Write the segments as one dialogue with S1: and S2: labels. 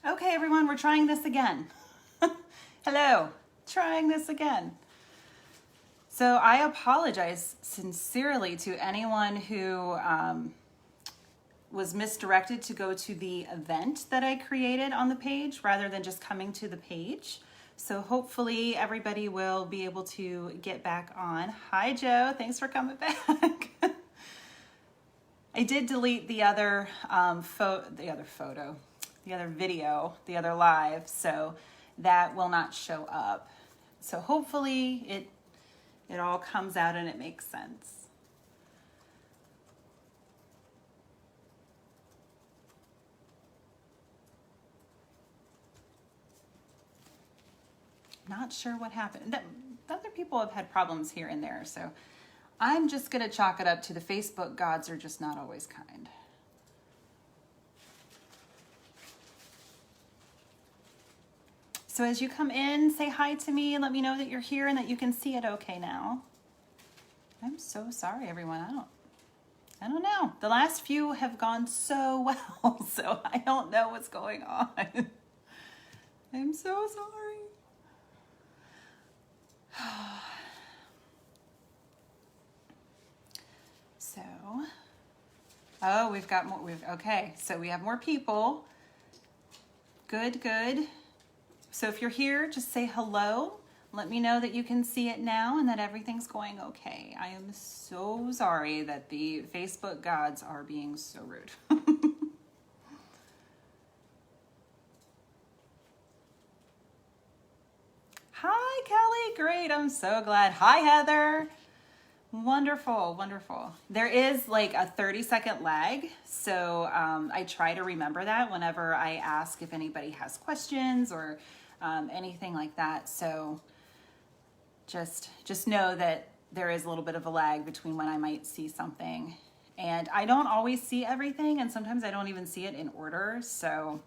S1: Okay, everyone, we're trying this again. Hello, trying this again. So I apologize sincerely to anyone who was misdirected to go to the event that I created on the page rather than just coming to the page. So hopefully everybody will be able to get back on. Hi, Joe. Thanks for coming back. I did delete the other video, the other live, so that will not show up. So hopefully it all comes out and it makes sense. Not sure what happened. Other people have had problems here and there, so I'm just gonna chalk it up to the Facebook gods are just not always kind. So as you come in, say hi to me and let me know that you're here and that you can see it okay now. I'm so sorry, everyone. I don't know. The last few have gone so well, so I don't know what's going on. I'm so sorry. So, oh, we've got more. Okay, so we have more people. Good, good. So if you're here, just say hello. Let me know that you can see it now and that everything's going okay. I am so sorry that the Facebook gods are being so rude. Hi, Kelly. Great. I'm so glad. Hi, Heather. Wonderful, wonderful. There is like a 30-second lag, so I try to remember that whenever I ask if anybody has questions or anything like that. So just know that there is a little bit of a lag between when I might see something. And I don't always see everything, and sometimes I don't even see it in order. So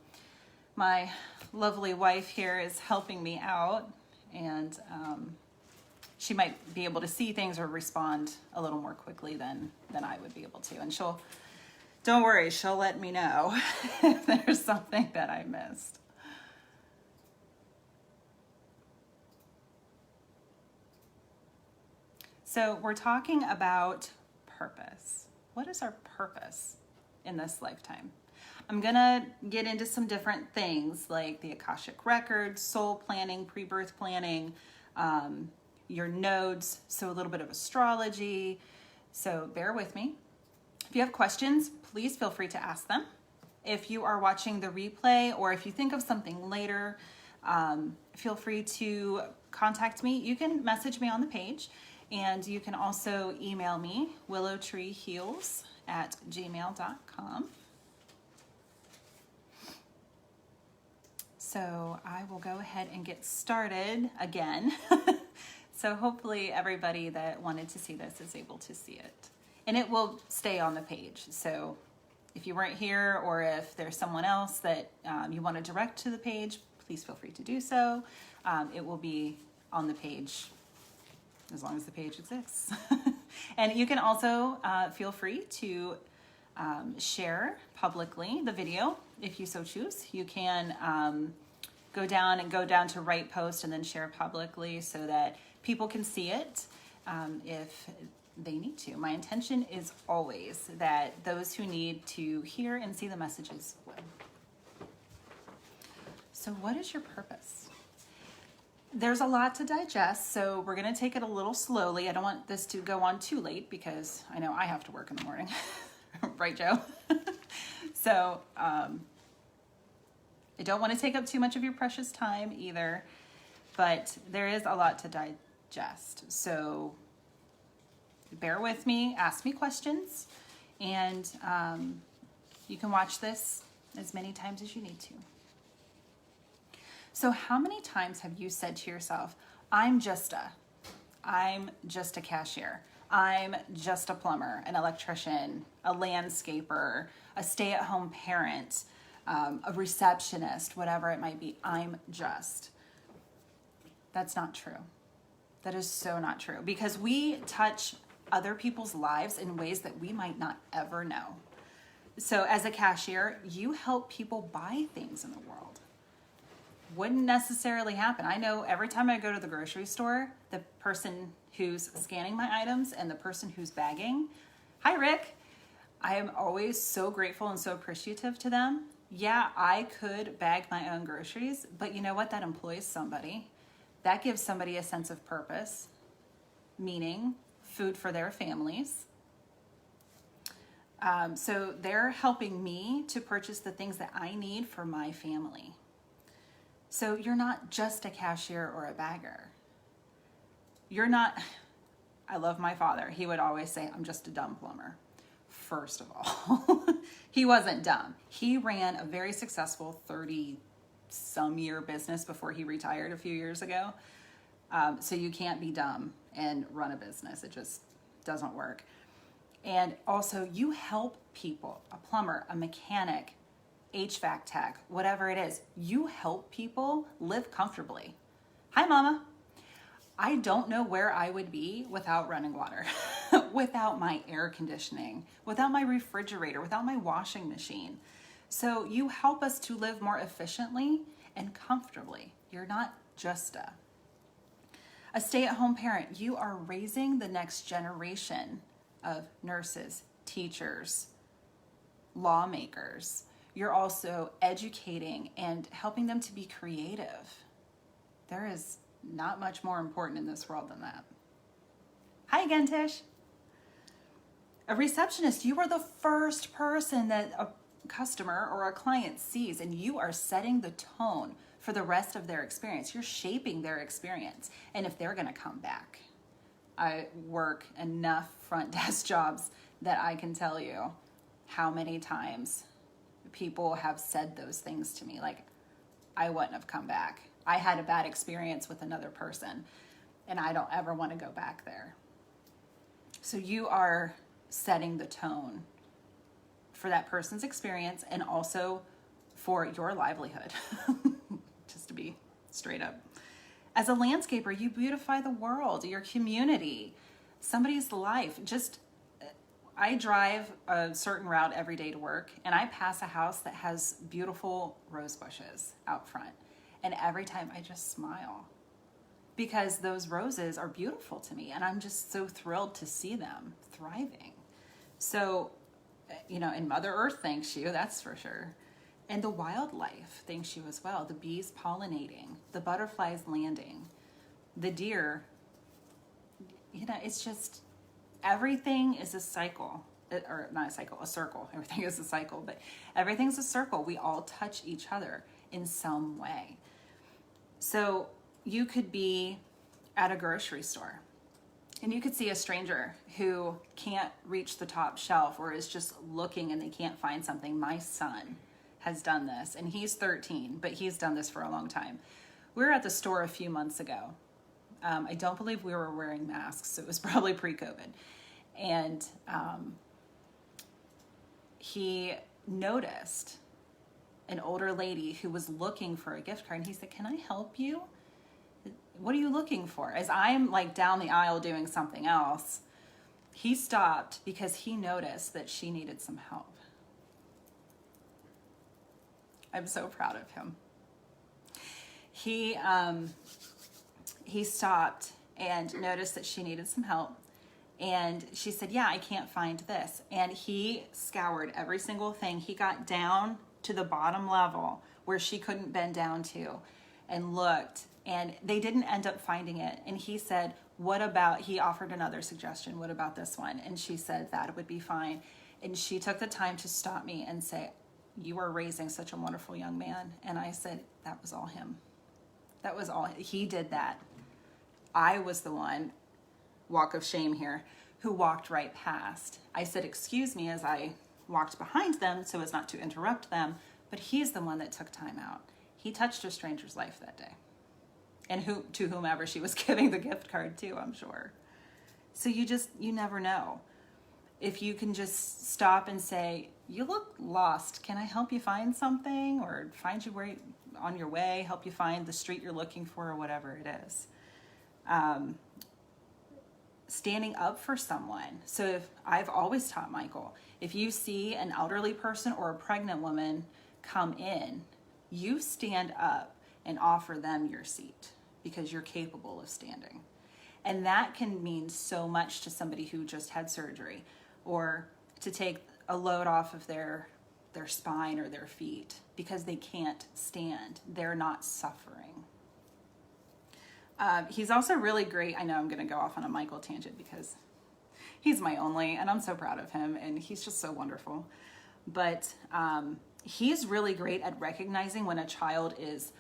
S1: my lovely wife here is helping me out, and she might be able to see things or respond a little more quickly than I would be able to. And don't worry, she'll let me know if there's something that I missed. So we're talking about purpose. What is our purpose in this lifetime? I'm gonna get into some different things like the Akashic Records, soul planning, pre-birth planning, your nodes, so a little bit of astrology. So bear with me. If you have questions, please feel free to ask them. If you are watching the replay or if you think of something later, feel free to contact me. You can message me on the page, and you can also email me, willowtreeheals@gmail.com. So I will go ahead and get started again. So hopefully everybody that wanted to see this is able to see it. And it will stay on the page. So if you weren't here or if there's someone else that you want to direct to the page, please feel free to do so. It will be on the page as long as the page exists. And you can also feel free to share publicly the video if you so choose. You can go down to write post and then share publicly so that people can see it if they need to. My intention is always that those who need to hear and see the messages will. So what is your purpose? There's a lot to digest, so we're going to take it a little slowly. I don't want this to go on too late because I know I have to work in the morning. Right, Joe? So I don't want to take up too much of your precious time either, but there is a lot to digest. So bear with me, ask me questions, and you can watch this as many times as you need to. So how many times have you said to yourself, I'm just a cashier. I'm just a plumber, an electrician, a landscaper, a stay-at-home parent, a receptionist, whatever it might be. I'm just. That's not true. That is so not true, because we touch other people's lives in ways that we might not ever know. So as a cashier, you help people buy things in the world. wouldn't necessarily happen. I know every time I go to the grocery store, the person who's scanning my items and the person who's bagging, hi Rick, I am always so grateful and so appreciative to them. Yeah, I could bag my own groceries, but you know what? That employs somebody. That gives somebody a sense of purpose, meaning food for their families. So they're helping me to purchase the things that I need for my family. So you're not just a cashier or a bagger. You're not, I love my father. He would always say, I'm just a dumb plumber. First of all, he wasn't dumb. He ran a very successful 30-some year business before he retired a few years ago. So you can't be dumb and run a business. It just doesn't work. And also you help people, a plumber, a mechanic, HVAC tech, whatever it is, you help people live comfortably. Hi, Mama. I don't know where I would be without running water, without my air conditioning, without my refrigerator, without my washing machine. So you help us to live more efficiently and comfortably. You're not just a stay-at-home parent. You are raising the next generation of nurses, teachers, lawmakers. You're also educating and helping them to be creative. There is not much more important in this world than that. Hi again, Tish. A receptionist, you are the first person that a customer or a client sees, and you are setting the tone for the rest of their experience. You're shaping their experience. And if they're going to come back, I work enough front desk jobs that I can tell you how many times people have said those things to me. Like, I wouldn't have come back. I had a bad experience with another person, and I don't ever want to go back there. So you are setting the tone for that person's experience and also for your livelihood, just to be straight up. As a landscaper, you beautify the world, your community, somebody's life. I drive a certain route every day to work, and I pass a house that has beautiful rose bushes out front. And every time I just smile because those roses are beautiful to me, and I'm just so thrilled to see them thriving. So, and Mother Earth thanks you, that's for sure. And the wildlife thanks you as well. The bees pollinating, the butterflies landing, the deer. It's just, everything is a cycle, or not a cycle, a circle. Everything is a cycle, but everything's a circle. We all touch each other in some way. So you could be at a grocery store and you could see a stranger who can't reach the top shelf or is just looking and they can't find something. My son has done this, and he's 13, but he's done this for a long time. We were at the store a few months ago. I don't believe we were wearing masks, so it was probably pre-COVID. And he noticed an older lady who was looking for a gift card, and he said, "Can I help you? What are you looking for?" As I'm like down the aisle doing something else, he stopped because he noticed that she needed some help. I'm so proud of him. He stopped and noticed that she needed some help. And she said, "Yeah, I can't find this." And he scoured every single thing. He got down to the bottom level where she couldn't bend down to and looked, and they didn't end up finding it. And he said, he offered another suggestion. "What about this one?" And she said that would be fine. And she took the time to stop me and say, "You are raising such a wonderful young man." And I said, that was all him. That was all. He did that. I was the one, walk of shame here, who walked right past. I said, "Excuse me," as I walked behind them so as not to interrupt them, but he's the one that took time out. He touched a stranger's life that day. And to whomever she was giving the gift card to, I'm sure. So you never know. If you can just stop and say, "You look lost. Can I help you find something?" Or find you on your way, help you find the street you're looking for, or whatever it is. Standing up for someone. So I've always taught Michael, if you see an elderly person or a pregnant woman come in, you stand up and offer them your seat because you're capable of standing. And that can mean so much to somebody who just had surgery, or to take a load off of their spine or their feet because they can't stand. They're not suffering. He's also really great. I know I'm going to go off on a Michael tangent because he's my only, and I'm so proud of him, and he's just so wonderful. But he's really great at recognizing when a child is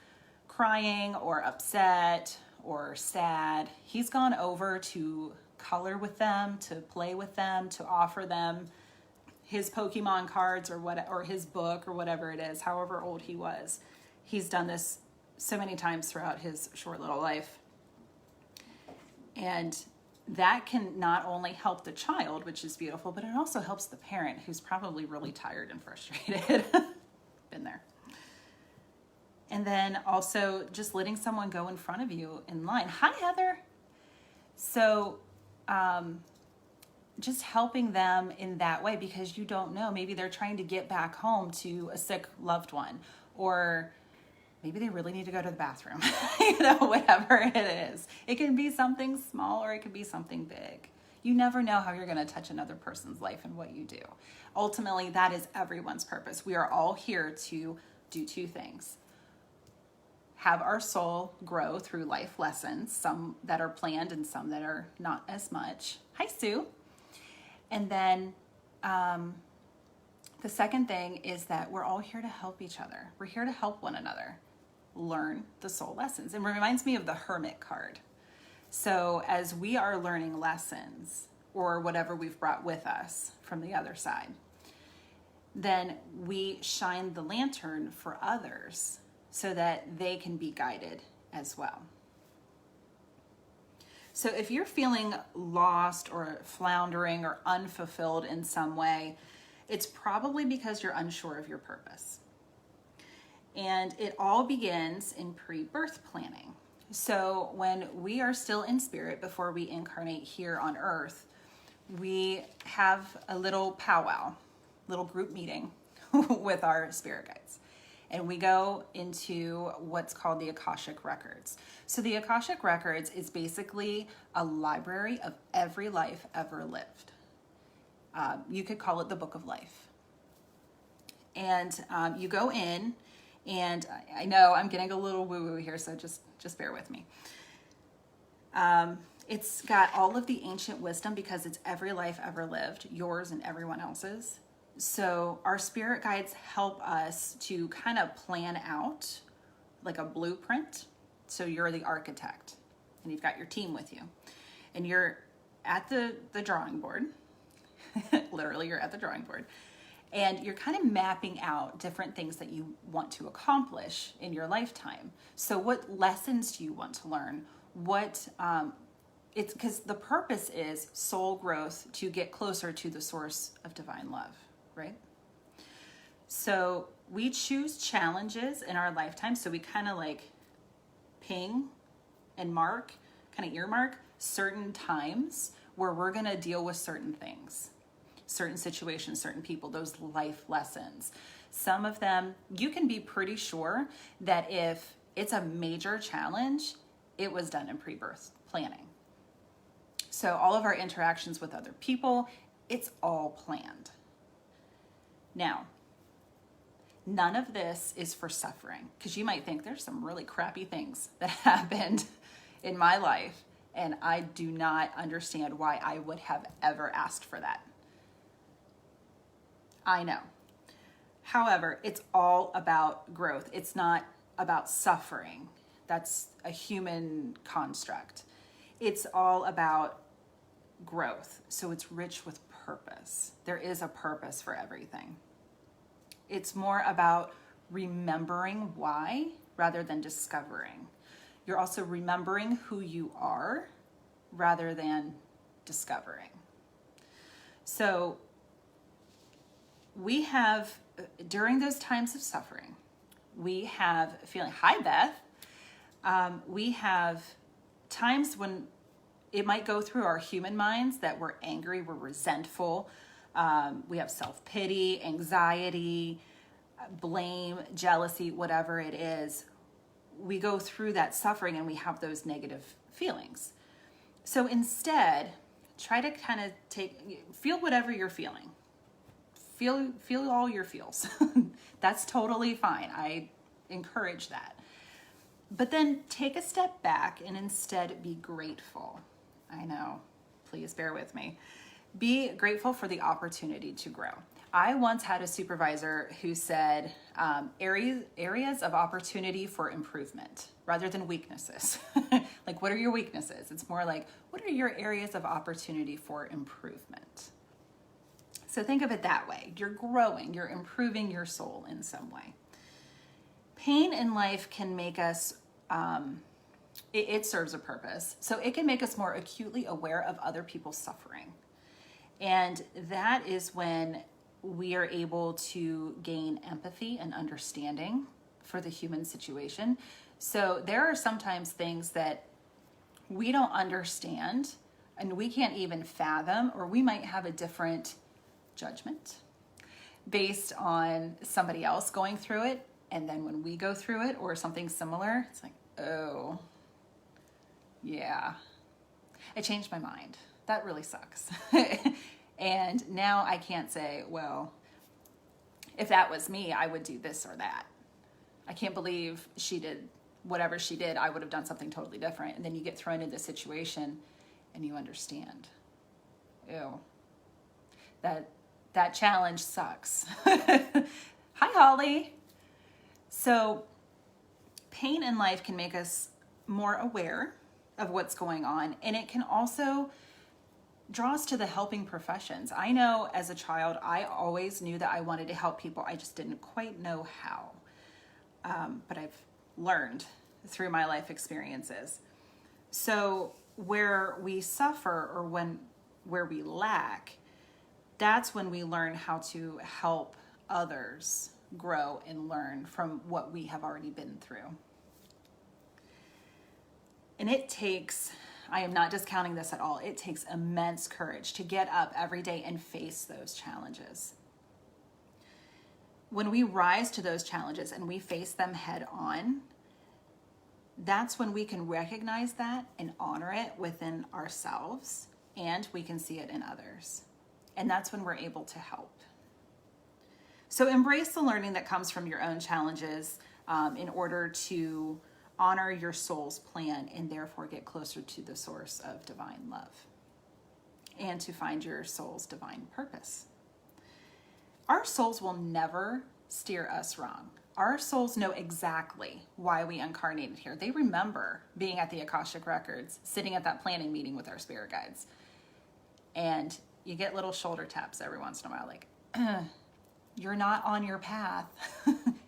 S1: crying or upset or sad. He's gone over to color with them, to play with them, to offer them his Pokemon cards or his book or whatever it is, however old he was. He's done this so many times throughout his short little life. And that can not only help the child, which is beautiful, but it also helps the parent who's probably really tired and frustrated. Been there. And then also just letting someone go in front of you in line. Hi, Heather. So just helping them in that way, because you don't know. Maybe they're trying to get back home to a sick loved one, or maybe they really need to go to the bathroom, whatever it is. It can be something small or it can be something big. You never know how you're going to touch another person's life and what you do. Ultimately, that is everyone's purpose. We are all here to do two things. Have our soul grow through life lessons, some that are planned and some that are not as much. Hi, Sue. And then the second thing is that we're all here to help each other. We're here to help one another learn the soul lessons. And it reminds me of the Hermit card. So as we are learning lessons, or whatever we've brought with us from the other side, then we shine the lantern for others so that they can be guided as well. So if you're feeling lost or floundering or unfulfilled in some way, it's probably because you're unsure of your purpose. And it all begins in pre-birth planning. So when we are still in spirit before we incarnate here on earth, we have a little powwow, little group meeting with our spirit guides. And we go into what's called the Akashic Records. So the Akashic Records is basically a library of every life ever lived. You could call it the Book of Life. And you go in, and I know I'm getting a little woo-woo here, so just bear with me. It's got all of the ancient wisdom because it's every life ever lived, yours and everyone else's. So our spirit guides help us to kind of plan out like a blueprint. So you're the architect and you've got your team with you, and you're at the drawing board. Literally, you're at the drawing board, and you're kind of mapping out different things that you want to accomplish in your lifetime. So what lessons do you want to learn? It's because the purpose is soul growth, to get closer to the source of divine love, right? So we choose challenges in our lifetime. So we kind of like ping and mark, kind of earmark certain times where we're going to deal with certain things, certain situations, certain people, those life lessons. Some of them, you can be pretty sure that if it's a major challenge, it was done in pre-birth planning. So all of our interactions with other people, it's all planned. Now, none of this is for suffering, because you might think there's some really crappy things that happened in my life, and I do not understand why I would have ever asked for that. I know. However, it's all about growth. It's not about suffering. That's a human construct. It's all about growth. So it's rich with purpose. There is a purpose for everything. It's more about remembering why rather than discovering. You're also remembering who you are rather than discovering. So we have, during those times of suffering, we have feeling, hi Beth, we have times when it might go through our human minds that we're angry, we're resentful, we have self-pity, anxiety, blame, jealousy, whatever it is. we go through that suffering and we have those negative feelings. So instead, try to kind of feel whatever you're feeling. Feel all your feels. That's totally fine. I encourage that. But then take a step back and instead be grateful. I know, please bear with me. Be grateful for the opportunity to grow. I once had a supervisor who said areas of opportunity for improvement rather than weaknesses. Like, what are your weaknesses? It's more like, what are your areas of opportunity for improvement? So think of it that way. You're growing, you're improving your soul in some way. Pain in life can make us, it serves a purpose. So it can make us more acutely aware of other people's suffering. And that is when we are able to gain empathy and understanding for the human situation. So there are sometimes things that we don't understand and we can't even fathom, or we might have a different judgment based on somebody else going through it. And then when we go through it or something similar, it's like, oh, yeah, I changed my mind. That really sucks. And now I can't say, well, if that was me, I would do this or that. I can't believe she did whatever she did. I would have done something totally different. And then you get thrown into this situation and you understand. Ew. That challenge sucks. Hi, Holly. So pain in life can make us more aware of what's going on. And it can also draw us to the helping professions. I know as a child, I always knew that I wanted to help people. I just didn't quite know how. But I've learned through my life experiences. So where we suffer or where we lack, that's when we learn how to help others grow and learn from what we have already been through. And it takes, I am not discounting this at all, it takes immense courage to get up every day and face those challenges. When we rise to those challenges and we face them head on, that's when we can recognize that and honor it within ourselves, and we can see it in others. And that's when we're able to help. So embrace the learning that comes from your own challenges in order to honor your soul's plan and therefore get closer to the source of divine love and to find your soul's divine purpose. Our souls will never steer us wrong. Our souls know exactly why we incarnated here. They remember being at the Akashic Records, sitting at that planning meeting with our spirit guides. And you get little shoulder taps every once in a while, like, you're not on your path.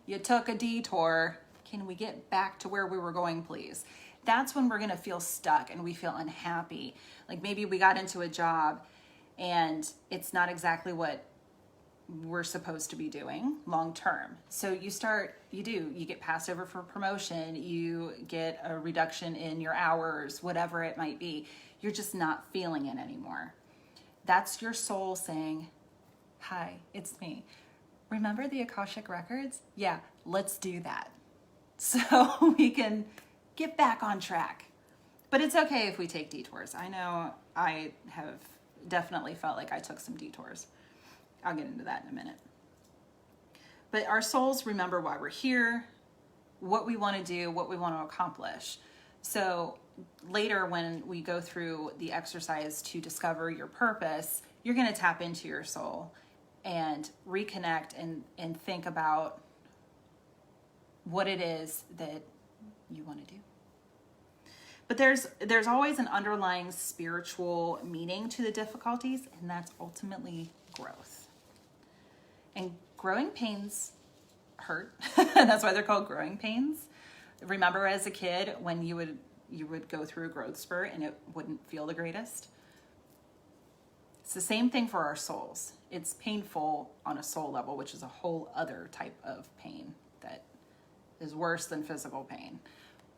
S1: You took a detour. Can we get back to where we were going, please? That's when we're going to feel stuck and we feel unhappy. Like maybe we got into a job and it's not exactly what we're supposed to be doing long term. So you get passed over for promotion, you get a reduction in your hours, whatever it might be. You're just not feeling it anymore. That's your soul saying, hi, it's me. Remember the Akashic Records? Yeah, let's do that. So we can get back on track. But it's okay if we take detours. I know I have definitely felt like I took some detours. I'll get into that in a minute. But our souls remember why we're here, what we want to do, what we want to accomplish. So later when we go through the exercise to discover your purpose, you're going to tap into your soul and reconnect and think about what it is that you want to do. But there's always an underlying spiritual meaning to the difficulties, and that's ultimately growth. And growing pains hurt. That's why they're called growing pains. Remember as a kid when you would go through a growth spurt and it wouldn't feel the greatest? It's the same thing for our souls. It's painful on a soul level, which is a whole other type of pain that is worse than physical pain,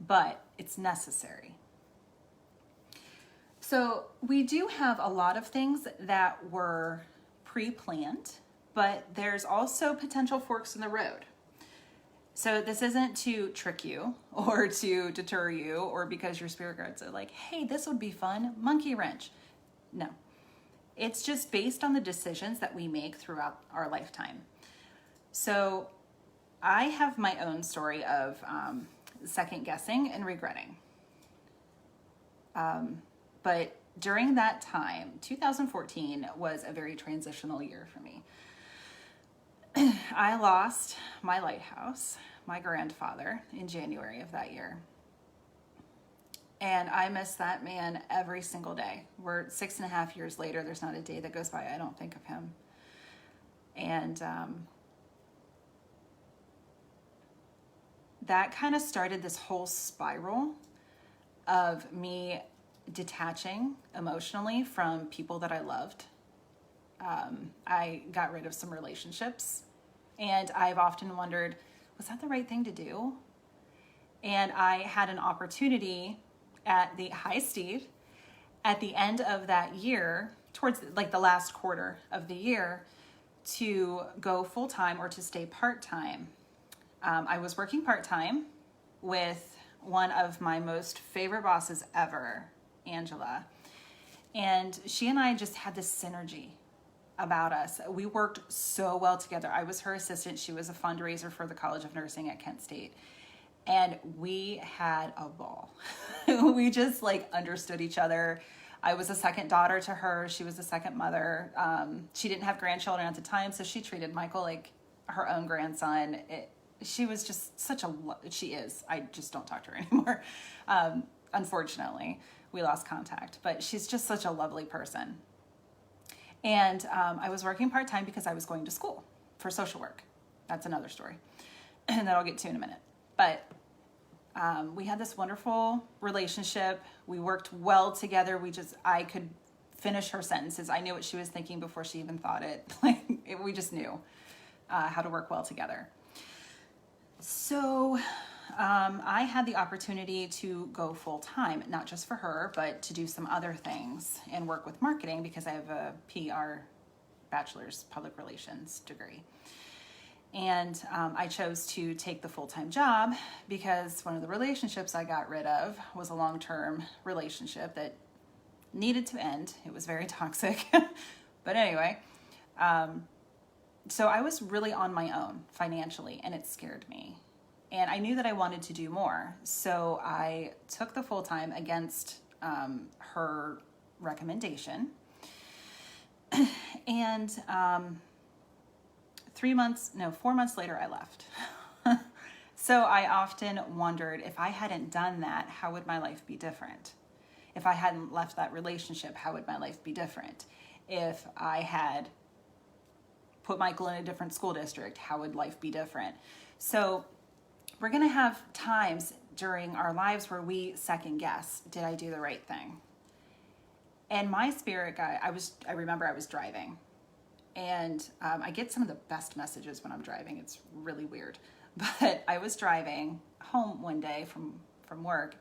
S1: but it's necessary. So we do have a lot of things that were pre-planned, but there's also potential forks in the road. So this isn't to trick you or to deter you or because your spirit guides are like, hey, this would be fun, monkey wrench. No, it's just based on the decisions that we make throughout our lifetime. So I have my own story of second guessing and regretting. But during that time, 2014 was a very transitional year for me. I lost my lighthouse, my grandfather, in January of that year. And I miss that man every single day. We're 6.5 years later. There's not a day that goes by I don't think of him. And that kind of started this whole spiral of me detaching emotionally from people that I loved. I got rid of some relationships, and I've often wondered, was that the right thing to do? And I had an opportunity hi Steve, at the end of that year, towards like the last quarter of the year, to go full-time or to stay part-time. I was working part-time with one of my most favorite bosses ever, Angela. And she and I just had this synergy about us. We worked so well together. I was her assistant. She was a fundraiser for the College of Nursing at Kent State. And we had a ball. We just like understood each other. I was a second daughter to her. She was a second mother. She didn't have grandchildren at the time, so she treated Michael like her own grandson. She was just she is. I just don't talk to her anymore. Unfortunately, we lost contact, but she's just such a lovely person. And I was working part-time because I was going to school for social work. That's another story that I'll get to in a minute. But we had this wonderful relationship. We worked well together. I could finish her sentences. I knew what she was thinking before she even thought it. We just knew how to work well together. So I had the opportunity to go full-time, not just for her, but to do some other things and work with marketing because I have a PR, bachelor's public relations degree. And I chose to take the full-time job because one of the relationships I got rid of was a long-term relationship that needed to end. It was very toxic. But anyway, so I was really on my own financially, and it scared me. And I knew that I wanted to do more. So I took the full-time against her recommendation. And 4 months later, I left. So I often wondered, if I hadn't done that, how would my life be different? If I hadn't left that relationship, how would my life be different? If I had put Michael in a different school district, how would life be different? So we're going to have times during our lives where we second guess, did I do the right thing? And my spirit guide, I remember I was driving. And I get some of the best messages when I'm driving. It's really weird. But I was driving home one day from work.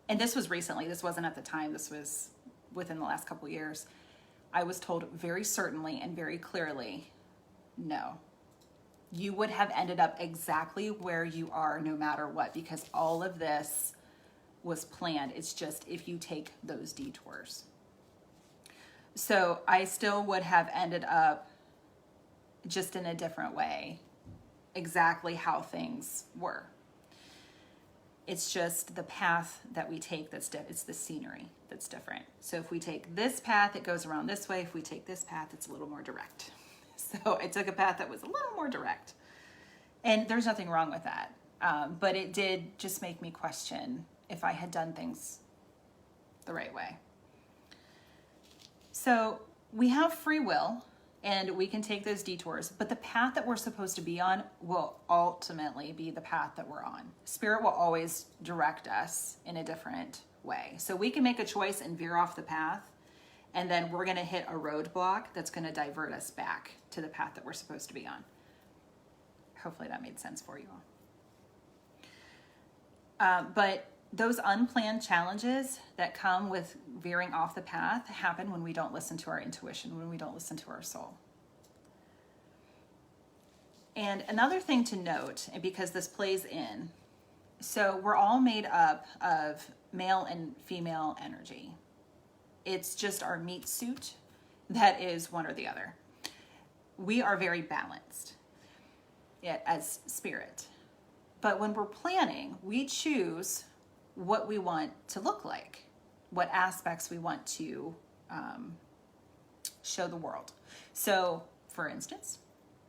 S1: And this was recently. This wasn't at the time. This was within the last couple of years. I was told very certainly and very clearly, no. You would have ended up exactly where you are no matter what, because all of this was planned. It's just if you take those detours. So I still would have ended up just in a different way, exactly how things were. It's just the path that we take that's different. It's the scenery that's different. So if we take this path, it goes around this way. If we take this path, it's a little more direct. So I took a path that was a little more direct. And there's nothing wrong with that. But it did just make me question if I had done things the right way. So we have free will and we can take those detours, but the path that we're supposed to be on will ultimately be the path that we're on. Spirit will always direct us in a different way. So we can make a choice and veer off the path, and then we're going to hit a roadblock that's going to divert us back to the path that we're supposed to be on. Hopefully that made sense for you all. But those unplanned challenges that come with veering off the path happen when we don't listen to our intuition, when we don't listen to our soul. And another thing to note, and because this plays in, so we're all made up of male and female energy. It's just our meat suit that is one or the other. We are very balanced as spirit. But when we're planning, we choose what we want to look like, what aspects we want to show the world. So, for instance,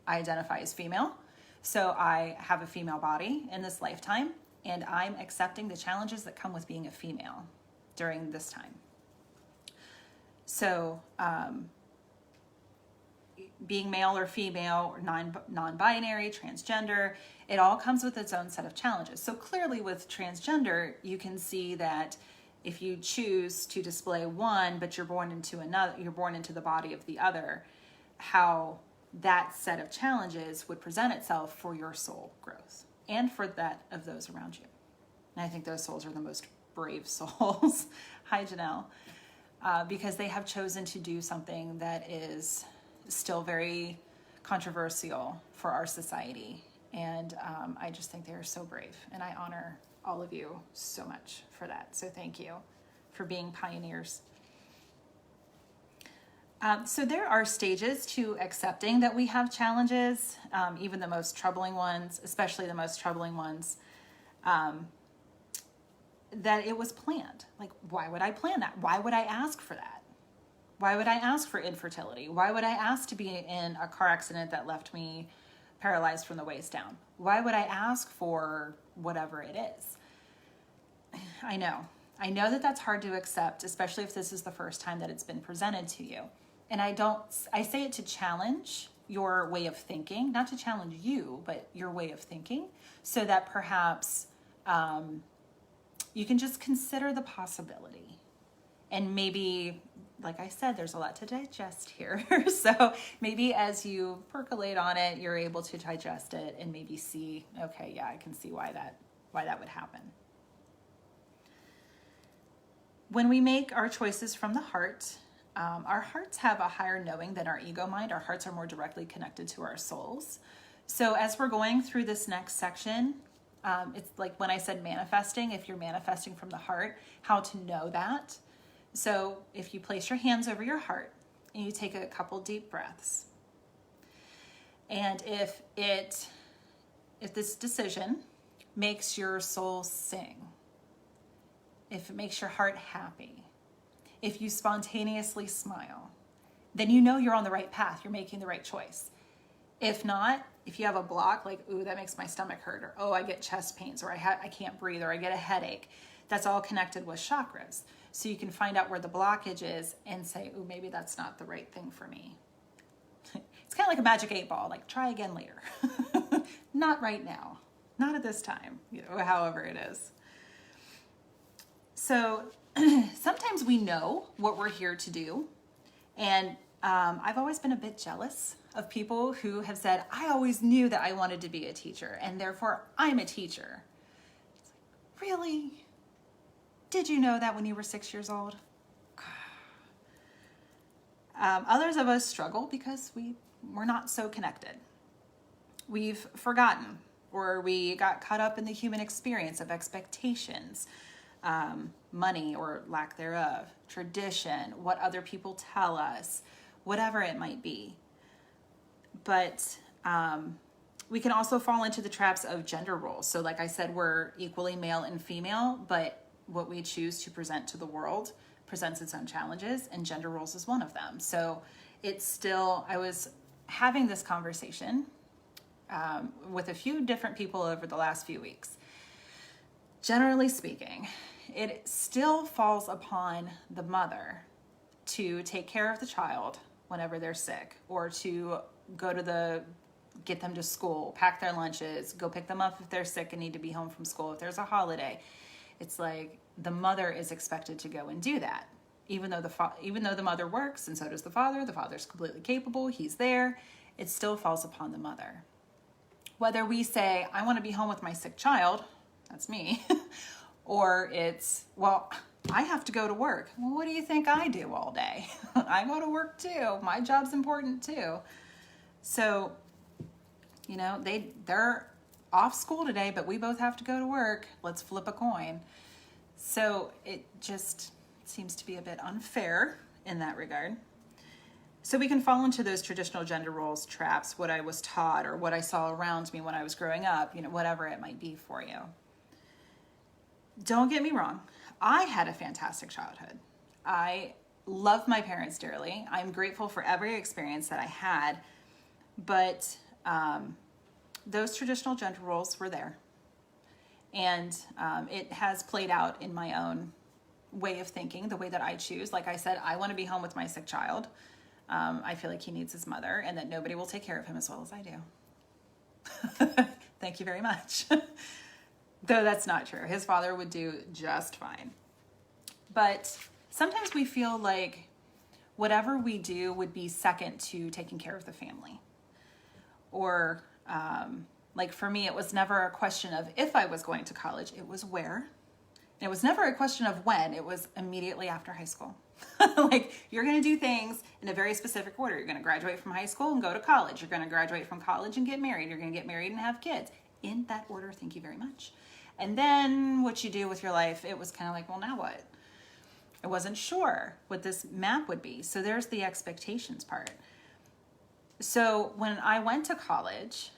S1: I identify as female, so I have a female body in this lifetime, and I'm accepting the challenges that come with being a female during this time. So, being male or female, or non-binary, transgender, it all comes with its own set of challenges. So clearly with transgender, you can see that if you choose to display one, but you're born into another, you're born into the body of the other, how that set of challenges would present itself for your soul growth and for that of those around you. And I think those souls are the most brave souls. Hi, Janelle. Because they have chosen to do something that is still very controversial for our society. And I just think they are so brave. And I honor all of you so much for that. So thank you for being pioneers. So there are stages to accepting that we have challenges, even the most troubling ones, especially the most troubling ones, that it was planned. Like, why would I plan that? Why would I ask for that? Why would I ask for infertility? Why would I ask to be in a car accident that left me paralyzed from the waist down? Why would I ask for whatever it is? I know that that's hard to accept, especially if this is the first time that it's been presented to you. And I say it to challenge your way of thinking, not to challenge you, but your way of thinking, so that perhaps you can just consider the possibility. And maybe, like I said, there's a lot to digest here. So maybe as you percolate on it, you're able to digest it and maybe see, okay, yeah, I can see why that would happen. When we make our choices from the heart, our hearts have a higher knowing than our ego mind. Our hearts are more directly connected to our souls. So as we're going through this next section, it's like when I said manifesting, if you're manifesting from the heart, how to know that. So if you place your hands over your heart and you take a couple deep breaths, and if this decision makes your soul sing, if it makes your heart happy, if you spontaneously smile, then you know you're on the right path. You're making the right choice. If not, if you have a block, like, ooh, that makes my stomach hurt, or, oh, I get chest pains, or I can't breathe, or I get a headache, that's all connected with chakras. So you can find out where the blockage is and say, ooh, maybe that's not the right thing for me. It's kind of like a magic 8-ball, like, try again later. Not right now. Not at this time, however it is. So sometimes we know what we're here to do. And I've always been a bit jealous of people who have said, I always knew that I wanted to be a teacher, and therefore I'm a teacher. It's like, really? Did you know that when you were 6 years old? Others of us struggle because we're not so connected. We've forgotten, or we got caught up in the human experience of expectations, money or lack thereof, tradition, what other people tell us, whatever it might be. But we can also fall into the traps of gender roles. So like I said, we're equally male and female, but what we choose to present to the world presents its own challenges, and gender roles is one of them. So it's still, I was having this conversation with a few different people over the last few weeks. Generally speaking, it still falls upon the mother to take care of the child whenever they're sick, or to get them to school, pack their lunches, go pick them up if they're sick and need to be home from school, if there's a holiday. It's like the mother is expected to go and do that. Even though the mother works, and so does the father's completely capable, he's there, it still falls upon the mother. Whether we say, I want to be home with my sick child, that's me, or it's, well, I have to go to work. Well, what do you think I do all day? I go to work too. My job's important too. So You know, they're off school today, but we both have to go to work. Let's flip a coin. So it just seems to be a bit unfair in that regard. So we can fall into those traditional gender roles traps, what I was taught or what I saw around me when I was growing up, you know, whatever it might be for you. Don't get me wrong. I had a fantastic childhood. I love my parents dearly. I'm grateful for every experience that I had, but those traditional gender roles were there. And it has played out in my own way of thinking, the way that I choose. Like I said, I want to be home with my sick child. I feel like he needs his mother and that nobody will take care of him as well as I do. Thank you very much. Though that's not true. His father would do just fine. But sometimes we feel like whatever we do would be second to taking care of the family. Or like for me, it was never a question of if I was going to college, it was where. It was never a question of when, it was immediately after high school. Like, you're going to do things in a very specific order. You're going to graduate from high school and go to college. You're going to graduate from college and get married. You're going to get married and have kids. In that order, thank you very much. And then what you do with your life, it was kind of like, well, now what? I wasn't sure what this map would be. So there's the expectations part. So when I went to college,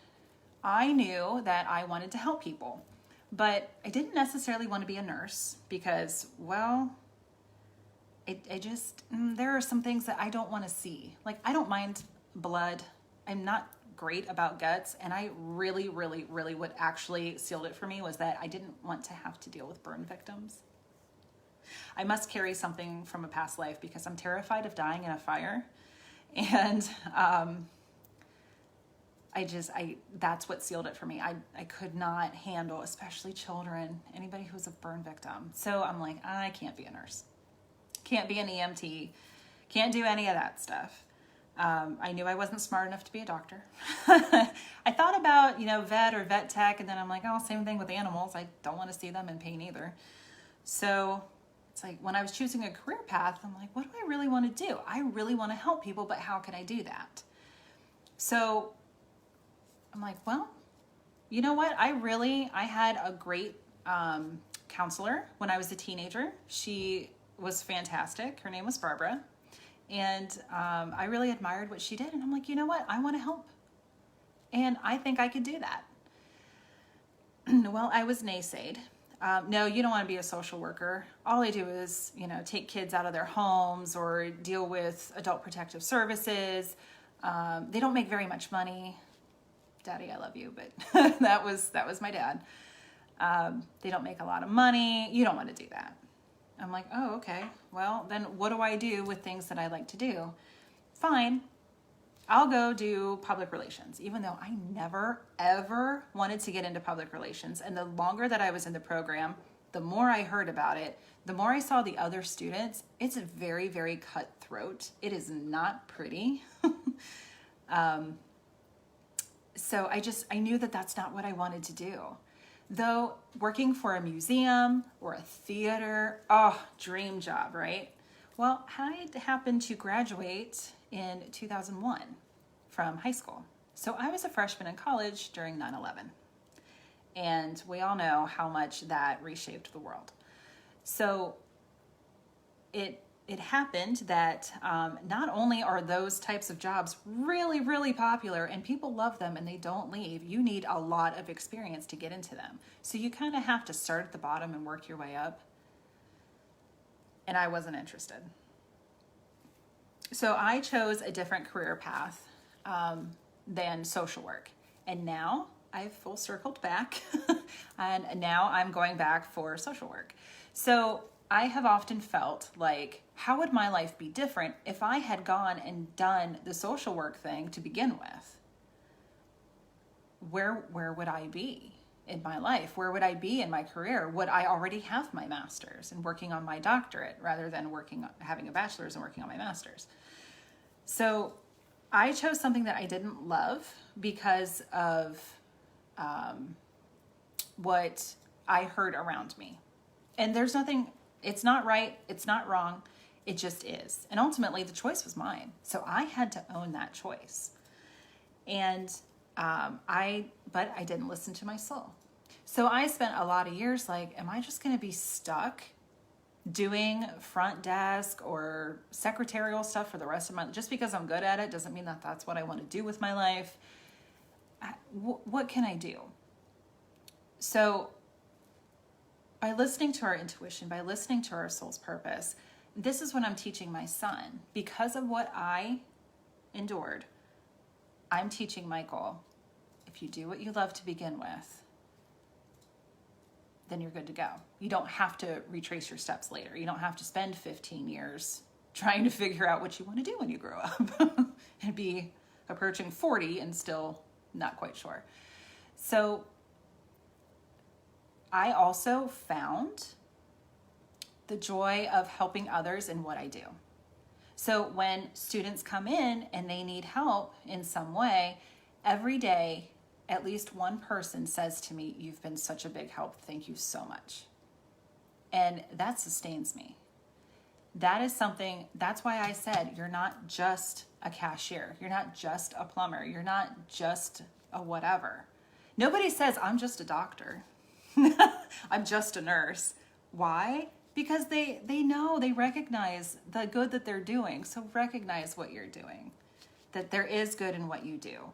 S1: I knew that I wanted to help people. But I didn't necessarily want to be a nurse because, well, there are some things that I don't want to see. Like, I don't mind blood. I'm not great about guts. And I really, really, really, what actually sealed it for me was that I didn't want to have to deal with burn victims. I must carry something from a past life because I'm terrified of dying in a fire. And that's what sealed it for me. I could not handle, especially children, anybody who's a burn victim. So I'm like, I can't be a nurse. Can't be an EMT. Can't do any of that stuff. I knew I wasn't smart enough to be a doctor. I thought about, vet or vet tech, and then I'm like, oh, same thing with animals. I don't want to see them in pain either. So it's like when I was choosing a career path, I'm like, what do I really want to do? I really want to help people, but how can I do that? So I'm like, well, you know what? I had a great counselor when I was a teenager. She was fantastic. Her name was Barbara. And I really admired what she did. And I'm like, you know what? I want to help. And I think I could do that. Well, I was naysayed. No, you don't want to be a social worker. All I do is, take kids out of their homes or deal with adult protective services. They don't make very much money. Daddy, I love you, but that was my dad. They don't make a lot of money. You don't want to do that. I'm like, oh, okay. Well, then what do I do with things that I like to do? Fine. I'll go do public relations, even though I never, ever wanted to get into public relations. And the longer that I was in the program, the more I heard about it, the more I saw the other students. It's very, very cutthroat. It is not pretty. So I knew that that's not what I wanted to do. Though working for a museum or a theater, dream job, right? Well, I happened to graduate in 2001 from high school. So I was a freshman in college during 9/11. And we all know how much that reshaped the world. So it happened that not only are those types of jobs really, really popular and people love them and they don't leave, you need a lot of experience to get into them. So you kind of have to start at the bottom and work your way up. And I wasn't interested. So I chose a different career path than social work. And now I've full circled back and now I'm going back for social work. So I have often felt like, how would my life be different if I had gone and done the social work thing to begin with? Where would I be in my life? Where would I be in my career? Would I already have my master's and working on my doctorate rather than having a bachelor's and working on my master's? So I chose something that I didn't love because of what I heard around me. And there's nothing, it's not right, it's not wrong, it just is. And ultimately the choice was mine. So I had to own that choice. And But I didn't listen to my soul. So I spent a lot of years like, am I just going to be stuck doing front desk or secretarial stuff for the rest of my life? Just because I'm good at it doesn't mean that that's what I want to do with my life. What can I do? So by listening to our intuition, by listening to our soul's purpose, this is what I'm teaching my son. Because of what I endured, I'm teaching Michael, if you do what you love to begin with, then you're good to go. You don't have to retrace your steps later. You don't have to spend 15 years trying to figure out what you want to do when you grow up and be approaching 40 and still not quite sure. So I also found the joy of helping others in what I do. So when students come in and they need help in some way, every day, at least one person says to me, "You've been such a big help. Thank you so much." And that sustains me. That is something, that's why I said, you're not just a cashier. You're not just a plumber. You're not just a whatever. Nobody says, "I'm just a doctor." "I'm just a nurse." Why? Because they know, they recognize the good that they're doing. So recognize what you're doing, that there is good in what you do.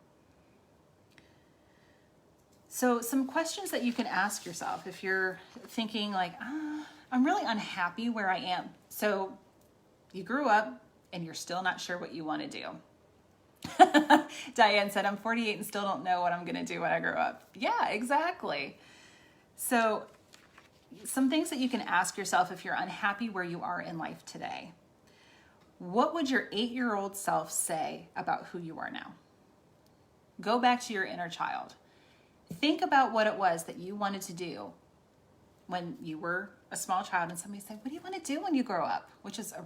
S1: So some questions that you can ask yourself if you're thinking like, I'm really unhappy where I am. So you grew up and you're still not sure what you want to do. Diane said, "I'm 48 and still don't know what I'm going to do when I grow up." Yeah, exactly. So some things that you can ask yourself if you're unhappy where you are in life today. What would your 8-year-old self say about who you are now? Go back to your inner child. Think about what it was that you wanted to do when you were a small child, and somebody said, "What do you want to do when you grow up?" Which is a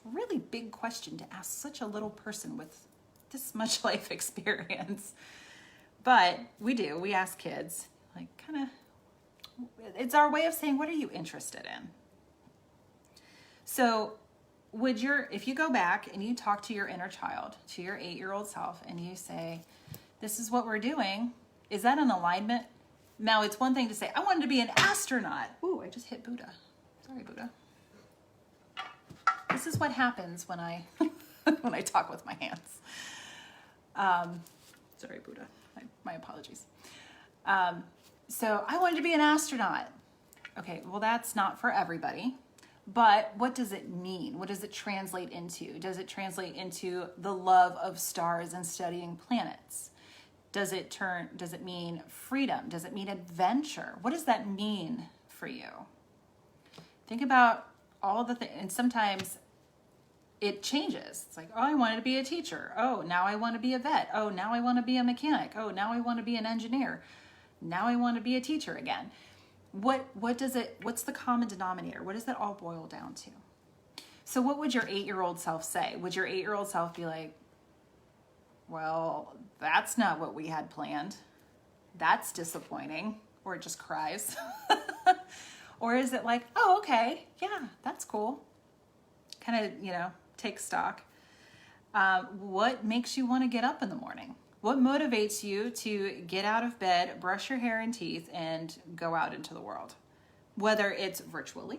S1: really big question to ask such a little person with this much life experience. But we ask kids, like, kind of, it's our way of saying, what are you interested in? So if you go back and you talk to your inner child, to your 8-year-old self, and you say, "This is what we're doing," is that an alignment? Now, it's one thing to say, "I wanted to be an astronaut." Ooh, I just hit Buddha. Sorry, Buddha. This is what happens when I when I talk with my hands. Sorry, Buddha. My apologies. So I wanted to be an astronaut. Okay, well, that's not for everybody. But what does it mean? What does it translate into? Does it translate into the love of stars and studying planets? Does it mean freedom? Does it mean adventure? What does that mean for you? Think about all the things, and sometimes it changes. It's like, oh, I wanted to be a teacher. Oh, now I want to be a vet. Oh, now I want to be a mechanic. Oh, now I want to be an engineer. Now I want to be a teacher again. What's the common denominator? What does that all boil down to? So what would your 8-year-old self say? Would your 8-year-old self be like, "Well, that's not what we had planned. That's disappointing," or it just cries? Or is it like, "Oh, okay, yeah, that's cool." Kind of, take stock. What makes you want to get up in the morning? What motivates you to get out of bed, brush your hair and teeth, and go out into the world? Whether it's virtually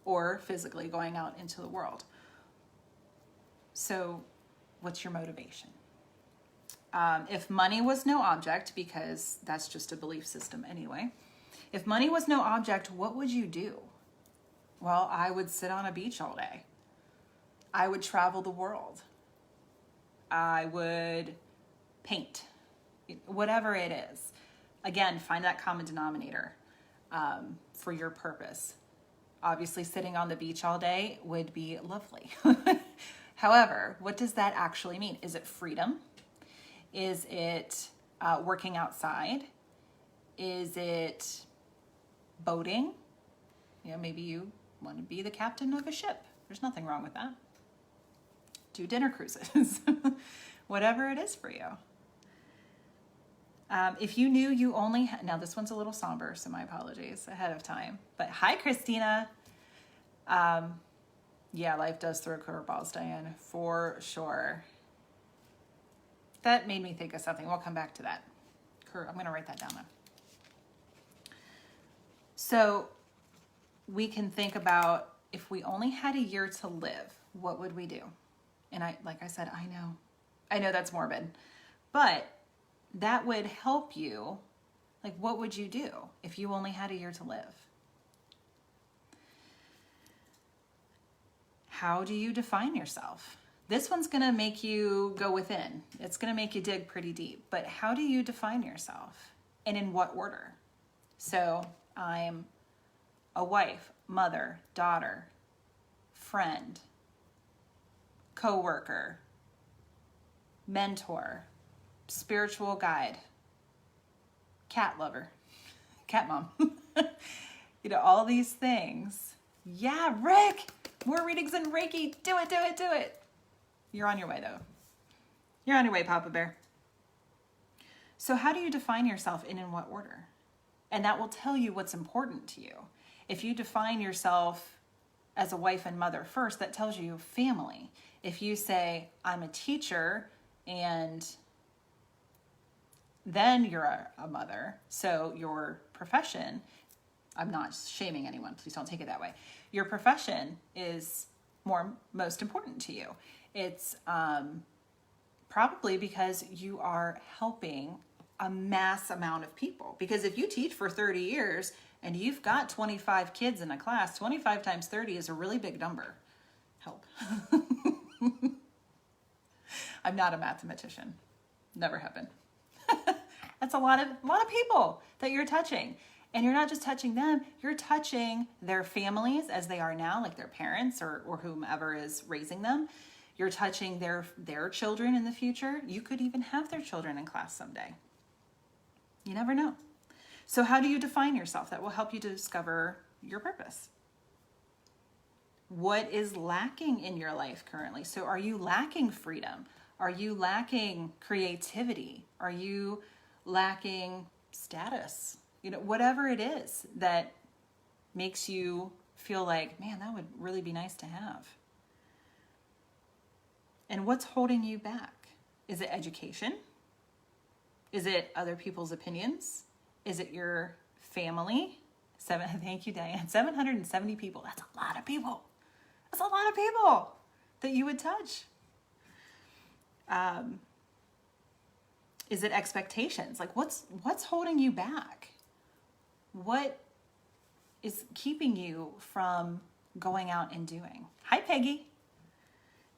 S1: or physically going out into the world. So what's your motivation? If money was no object, because that's just a belief system anyway, if money was no object, what would you do? Well, I would sit on a beach all day. I would travel the world. I would paint, whatever it is. Again, find that common denominator for your purpose. Obviously, sitting on the beach all day would be lovely. However, what does that actually mean? Is it freedom? Is it working outside? Is it boating? Maybe you want to be the captain of a ship. There's nothing wrong with that. Do dinner cruises. Whatever it is for you. If you knew you only now this one's a little somber, so my apologies ahead of time. But hi, Christina. Yeah, life does throw curveballs, Diane, for sure. that made me think of something. We'll come back to that. I'm going to write that down though. So we can think about, if we only had a year to live, what would we do? And like I said, I know that's morbid, but that would help you. Like, what would you do if you only had a year to live? How do you define yourself? This one's going to make you go within. It's going to make you dig pretty deep. But how do you define yourself? And in what order? So I'm a wife, mother, daughter, friend, coworker, mentor, spiritual guide, cat lover, cat mom. You know, all these things. Yeah, Rick, more readings in Reiki. Do it, do it, do it. You're on your way though. You're on your way, Papa Bear. So how do you define yourself and in what order? And that will tell you what's important to you. If you define yourself as a wife and mother first, that tells you family. If you say, I'm a teacher, and then you're a mother, so your profession, I'm not shaming anyone, please don't take it that way. Your profession is most important to you. It's probably because you are helping a mass amount of people. Because if you teach for 30 years and you've got 25 kids in a class, 25 times 30 is a really big number. Help. I'm not a mathematician. Never have been. That's a lot of people that you're touching. And you're not just touching them, you're touching their families as they are now, like their parents or whomever is raising them. You're touching their children in the future. You could even have their children in class someday. You never know. So how do you define yourself? That will help you to discover your purpose. What is lacking in your life currently? So are you lacking freedom? Are you lacking creativity? Are you lacking status? You know, whatever it is that makes you feel like, man, that would really be nice to have. And what's holding you back? Is it education? Is it other people's opinions? Is it your family? Thank you, Diane. 770 people. That's a lot of people. That's a lot of people that you would touch. Is it expectations? Like what's holding you back? What is keeping you from going out and doing? Hi, Peggy.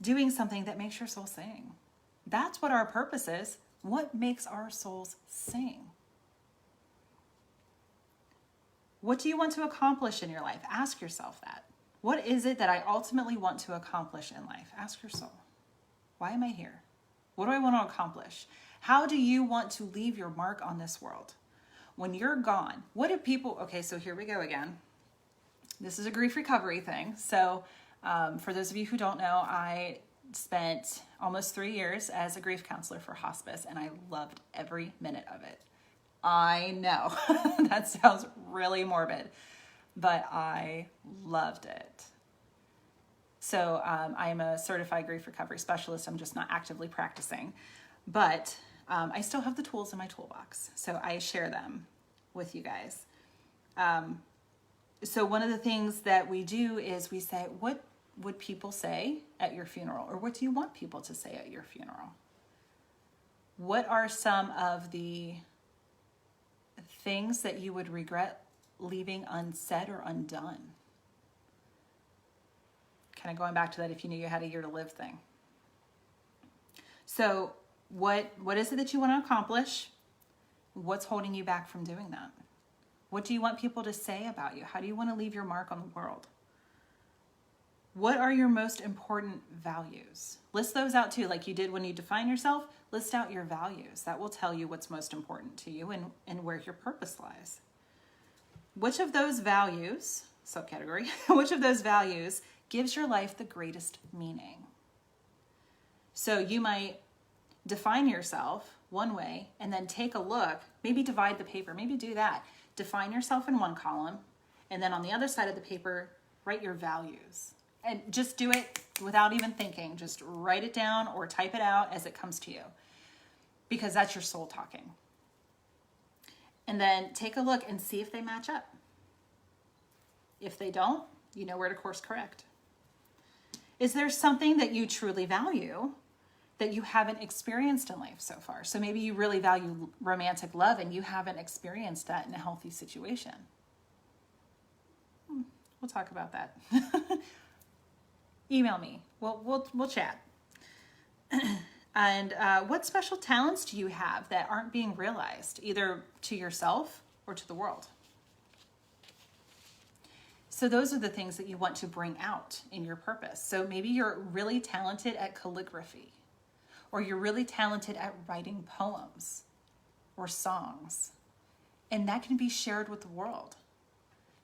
S1: Doing something that makes your soul sing. That's what our purpose is. What makes our souls sing? What do you want to accomplish in your life? Ask yourself that. What is it that I ultimately want to accomplish in life? Ask your soul. Why am I here? What do I want to accomplish? How do you want to leave your mark on this world? When you're gone, what do people... Okay, so here we go again. This is a grief recovery thing. So for those of you who don't know, I spent almost 3 years as a grief counselor for hospice, and I loved every minute of it. I know that sounds really morbid, but I loved it. So I am a certified grief recovery specialist. I'm just not actively practicing, but I still have the tools in my toolbox. So I share them with you guys. So one of the things that we do is we say, what would people say at your funeral? Or what do you want people to say at your funeral? What are some of the things that you would regret leaving unsaid or undone? Kind of going back to that if you knew you had a year to live thing. So what is it that you want to accomplish? What's holding you back from doing that? What do you want people to say about you? How do you want to leave your mark on the world? What are your most important values? List those out too, like you did when you define yourself. List out your values. That will tell you what's most important to you and where your purpose lies. Which of those values, subcategory, which of those values gives your life the greatest meaning? So you might define yourself one way and then take a look, maybe divide the paper, maybe do that. Define yourself in one column, and then on the other side of the paper, write your values. And just do it without even thinking. Just write it down or type it out as it comes to you. because that's your soul talking. And then take a look and see if they match up. If they don't, you know where to course correct. Is there something that you truly value that you haven't experienced in life so far? So maybe you really value romantic love and you haven't experienced that in a healthy situation. We'll talk about that. Email me. We'll chat. And what special talents do you have that aren't being realized, either to yourself or to the world? So those are the things that you want to bring out in your purpose. So maybe you're really talented at calligraphy, or you're really talented at writing poems or songs, and that can be shared with the world.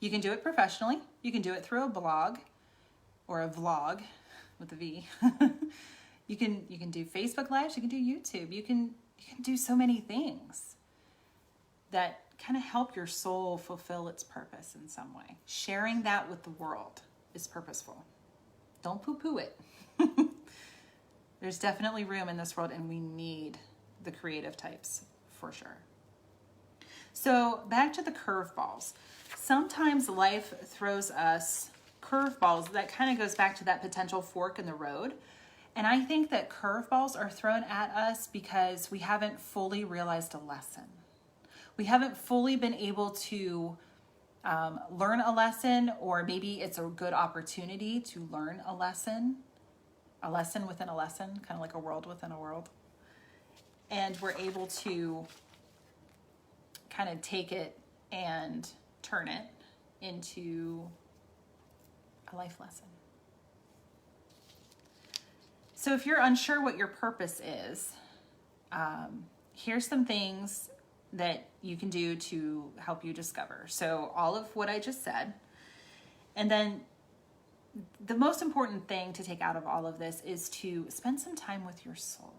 S1: You can do it professionally. You can do it through a blog or a vlog with a V. You can do Facebook Lives. You can do YouTube. You can do so many things that kind of help your soul fulfill its purpose in some way. Sharing that with the world is purposeful. Don't poo-poo it. There's definitely room in this world, and we need the creative types for sure. So back to the curveballs. Sometimes life throws us curveballs. That kind of goes back to that potential fork in the road. And I think that curveballs are thrown at us because we haven't fully realized a lesson. We haven't fully been able to learn a lesson, or maybe it's a good opportunity to learn a lesson within a lesson, kind of like a world within a world. And we're able to kind of take it and turn it into a life lesson. So if you're unsure what your purpose is, here's some things that you can do to help you discover. So all of what I just said. And then the most important thing to take out of all of this is to spend some time with your soul.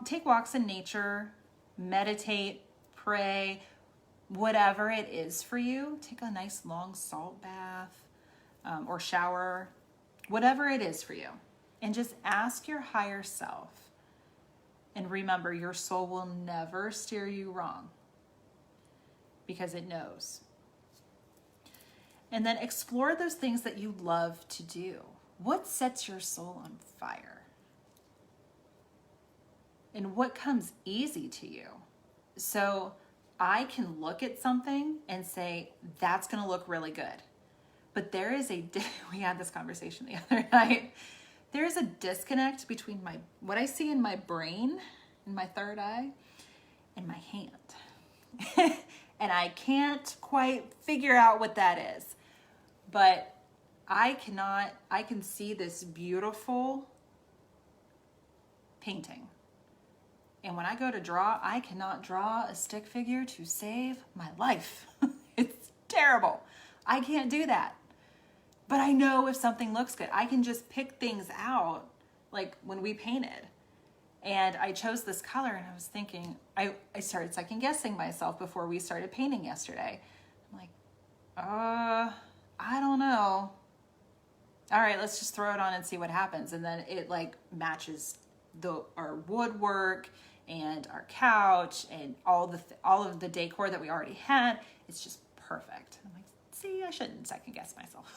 S1: Take walks in nature, meditate, pray, whatever it is for you. Take a nice long salt bath or shower, whatever it is for you. And just ask your higher self. And remember, your soul will never steer you wrong because it knows. And then explore those things that you love to do. What sets your soul on fire? And what comes easy to you? So I can look at something and say, that's going to look really good. But there is we had this conversation the other night. There is a disconnect between what I see in my brain, in my third eye, and my hand. And I can't quite figure out what that is. But I can see this beautiful painting. And when I go to draw, I cannot draw a stick figure to save my life. It's terrible. I can't do that. But I know if something looks good, I can just pick things out, like when we painted. And I chose this color, and I was thinking, I started second guessing myself before we started painting yesterday. I'm like, I don't know. All right, let's just throw it on and see what happens. And then it like matches our woodwork and our couch and all of the decor that we already had. It's just perfect. I'm like, see, I shouldn't second guess myself.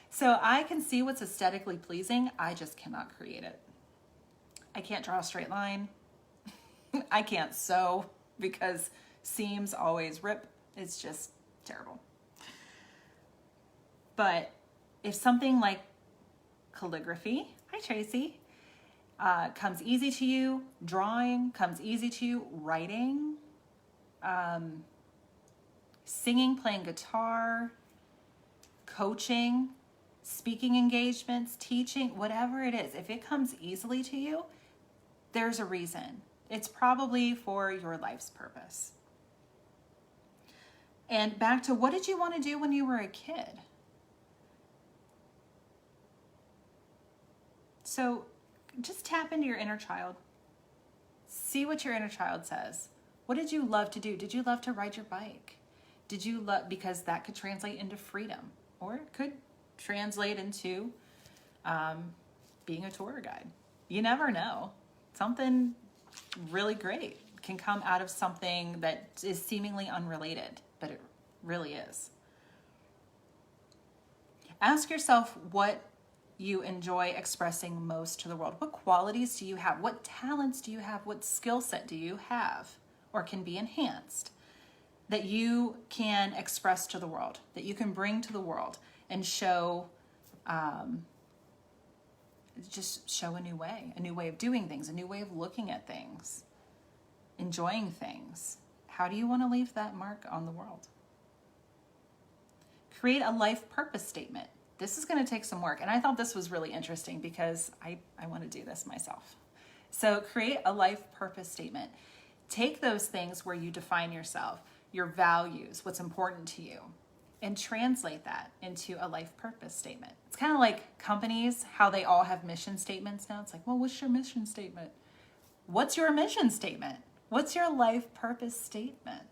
S1: So I can see what's aesthetically pleasing. I just cannot create it. I can't draw a straight line. I can't sew because seams always rip. It's just terrible. But if something like calligraphy, hi Tracy, comes easy to you, drawing comes easy to you, writing, singing, playing guitar, coaching, speaking engagements, teaching, whatever it is, if it comes easily to you, there's a reason. It's probably for your life's purpose. And back to, what did you want to do when you were a kid? So just tap into your inner child. See what your inner child says. What did you love to do? Did you love to ride your bike? Did you love, because that could translate into freedom, or it could translate into being a tour guide. You never know. Something really great can come out of something that is seemingly unrelated, but it really is. Ask yourself what you enjoy expressing most to the world. What qualities do you have? What talents do you have? What skill set do you have or can be enhanced that you can express to the world, that you can bring to the world and show, just show a new way of doing things, a new way of looking at things, enjoying things. How do you want to leave that mark on the world? Create a life purpose statement. This is going to take some work, and I thought this was really interesting because I want to do this myself. So create a life purpose statement. Take those things where you define yourself, your values, what's important to you, and translate that into a life purpose statement. It's kind of like companies, how they all have mission statements now. It's like, well, what's your mission statement? What's your mission statement? What's your life purpose statement?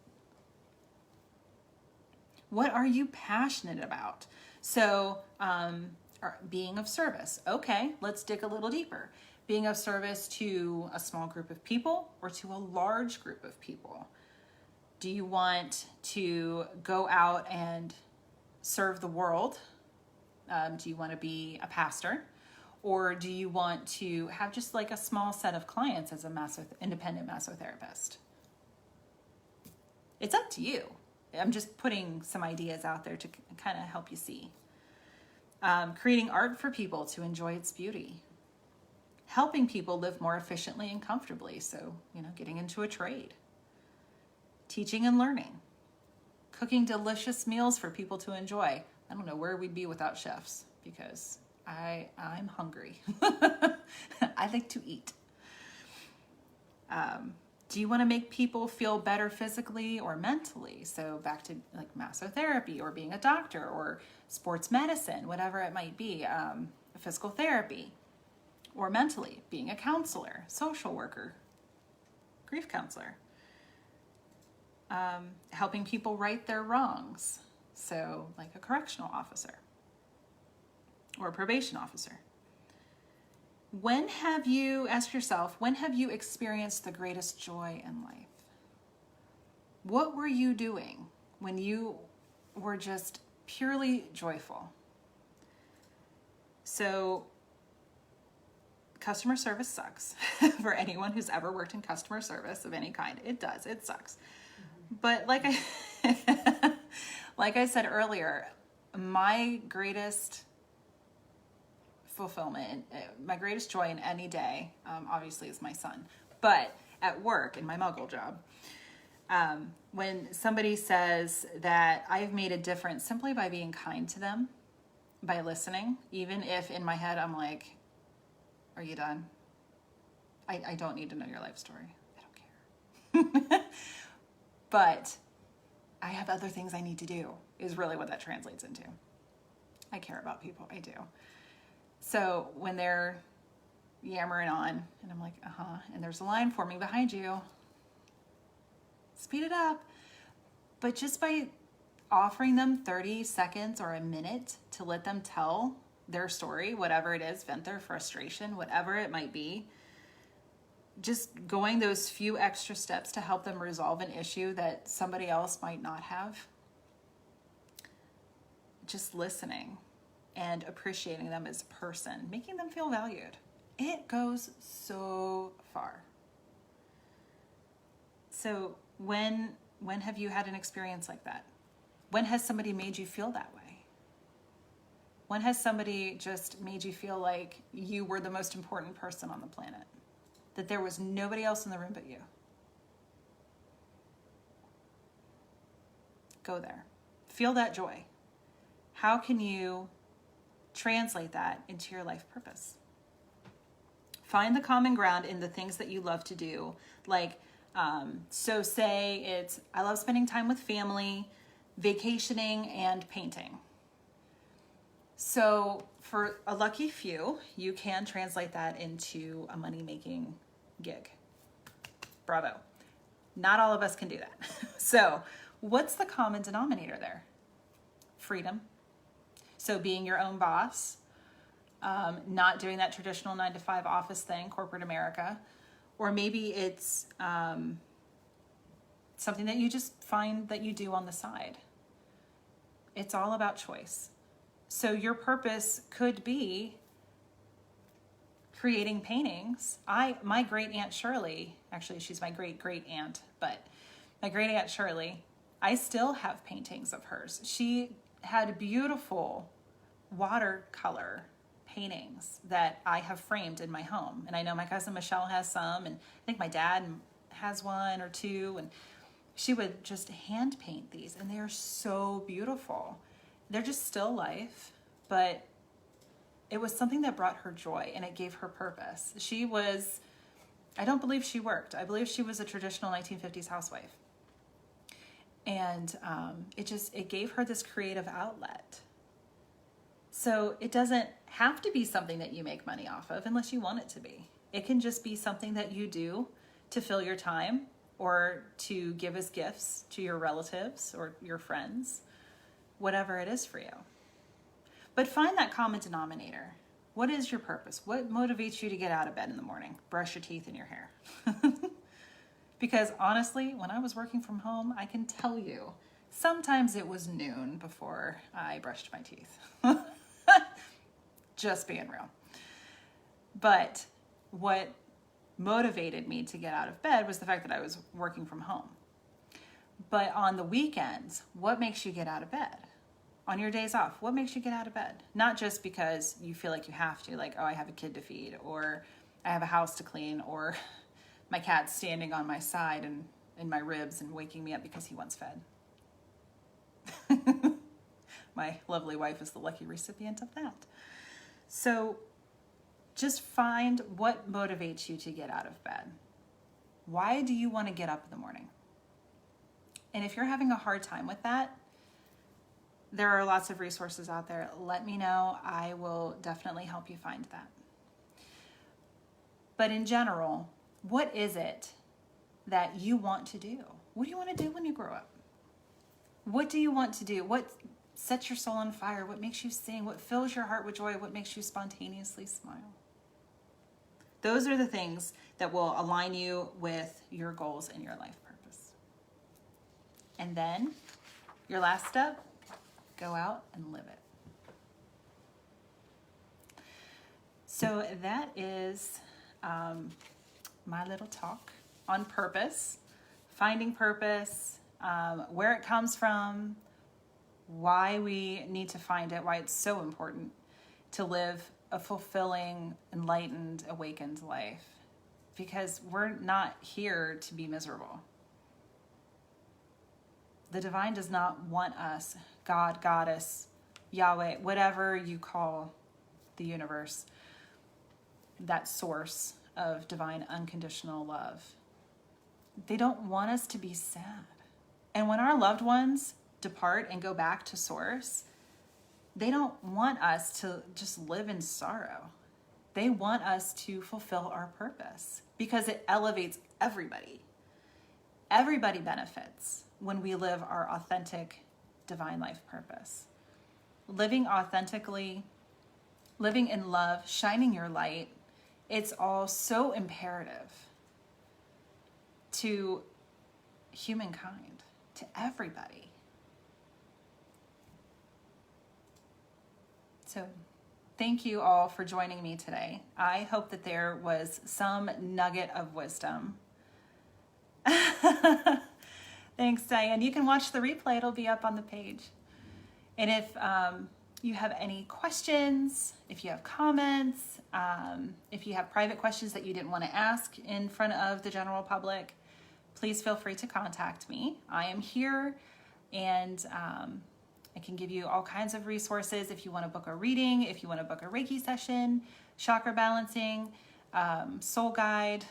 S1: What are you passionate about? So, being of service. Okay, let's dig a little deeper. Being of service to a small group of people or to a large group of people? Do you want to go out and serve the world? Do you want to be a pastor? Or do you want to have just like a small set of clients as a independent massotherapist? It's up to you. I'm just putting some ideas out there to kind of help you see. Creating art for people to enjoy its beauty. Helping people live more efficiently and comfortably. So, getting into a trade. Teaching and learning. Cooking delicious meals for people to enjoy. I don't know where we'd be without chefs because I'm hungry. I like to eat. Do you want to make people feel better physically or mentally? So back to like massotherapy or being a doctor or sports medicine, whatever it might be, physical therapy, or mentally being a counselor, social worker, grief counselor, helping people right their wrongs. So like a correctional officer or a probation officer. Ask yourself, when have you experienced the greatest joy in life? What were you doing when you were just purely joyful? So, customer service sucks for anyone who's ever worked in customer service of any kind. It does, it sucks. But like I said earlier, my greatest fulfillment, my greatest joy in any day, obviously is my son. But at work, in my muggle job, when somebody says that I've made a difference simply by being kind to them, by listening, even if in my head I'm like, are you done? I don't need to know your life story. I don't care. But I have other things I need to do, is really what that translates into. I care about people, I do. So when they're yammering on, and I'm like, and there's a line forming behind you, speed it up. But just by offering them 30 seconds or a minute to let them tell their story, whatever it is, vent their frustration, whatever it might be, just going those few extra steps to help them resolve an issue that somebody else might not have. Just listening and appreciating them as a person, making them feel valued. It goes so far. So when have you had an experience like that? When has somebody made you feel that way? When has somebody just made you feel like you were the most important person on the planet? That there was nobody else in the room but you? Go there. Feel that joy. How can you translate that into your life purpose? Find the common ground in the things that you love to do. Like, so say it's, I love spending time with family, vacationing, and painting. So for a lucky few, you can translate that into a money-making gig. Bravo. Not all of us can do that. So what's the common denominator there? Freedom. So being your own boss, not doing that traditional 9 to 5 office thing, corporate America, or maybe it's something that you just find that you do on the side. It's all about choice. So your purpose could be creating paintings. My great aunt Shirley, actually she's my great aunt, but my great aunt Shirley, I still have paintings of hers. She had beautiful watercolor paintings that I have framed in my home. And I know my cousin Michelle has some, and I think my dad has one or two, and she would just hand paint these, and they are so beautiful. They're just still life, but it was something that brought her joy, and it gave her purpose. I don't believe she worked. I believe she was a traditional 1950s housewife. And it gave her this creative outlet. So it doesn't have to be something that you make money off of unless you want it to be. It can just be something that you do to fill your time or to give as gifts to your relatives or your friends, whatever it is for you. But find that common denominator. What is your purpose? What motivates you to get out of bed in the morning? Brush your teeth and your hair. Because honestly, when I was working from home, I can tell you, sometimes it was noon before I brushed my teeth. Just being real. But what motivated me to get out of bed was the fact that I was working from home. But on the weekends, what makes you get out of bed? On your days off, what makes you get out of bed? Not just because you feel like you have to, like, oh, I have a kid to feed, or I have a house to clean, or my cat's standing on my side and in my ribs and waking me up because he wants fed. My lovely wife is the lucky recipient of that. So just find what motivates you to get out of bed. Why do you want to get up in the morning? And if you're having a hard time with that, there are lots of resources out there. Let me know. I will definitely help you find that. But in general, what is it that you want to do? What do you want to do when you grow up? What do you want to do? What sets your soul on fire? What makes you sing? What fills your heart with joy? What makes you spontaneously smile? Those are the things that will align you with your goals and your life purpose. And then your last step, go out and live it. So that is my little talk on purpose, finding purpose, where it comes from, why we need to find it, why it's so important to live a fulfilling, enlightened, awakened life. Because we're not here to be miserable. The divine does not want us, God, Goddess, Yahweh, whatever you call the universe, that source of divine unconditional love. They don't want us to be sad. And when our loved ones depart and go back to source, they don't want us to just live in sorrow. They want us to fulfill our purpose because it elevates everybody. Everybody benefits when we live our authentic divine life purpose. Living authentically, living in love, shining your light, it's all so imperative to humankind, to everybody. So thank you all for joining me today. I hope that there was some nugget of wisdom. Thanks, Diane. You can watch the replay. It'll be up on the page. And if you have any questions, if you have comments, if you have private questions that you didn't want to ask in front of the general public, please feel free to contact me. I am here, and I can give you all kinds of resources if you want to book a reading, if you want to book a Reiki session, chakra balancing, soul guide,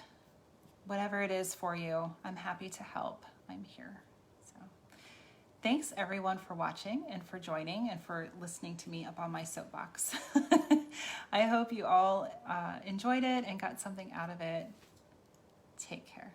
S1: whatever it is for you. I'm happy to help. I'm here. So thanks everyone for watching and for joining and for listening to me up on my soapbox. I hope you all enjoyed it and got something out of it. Take care.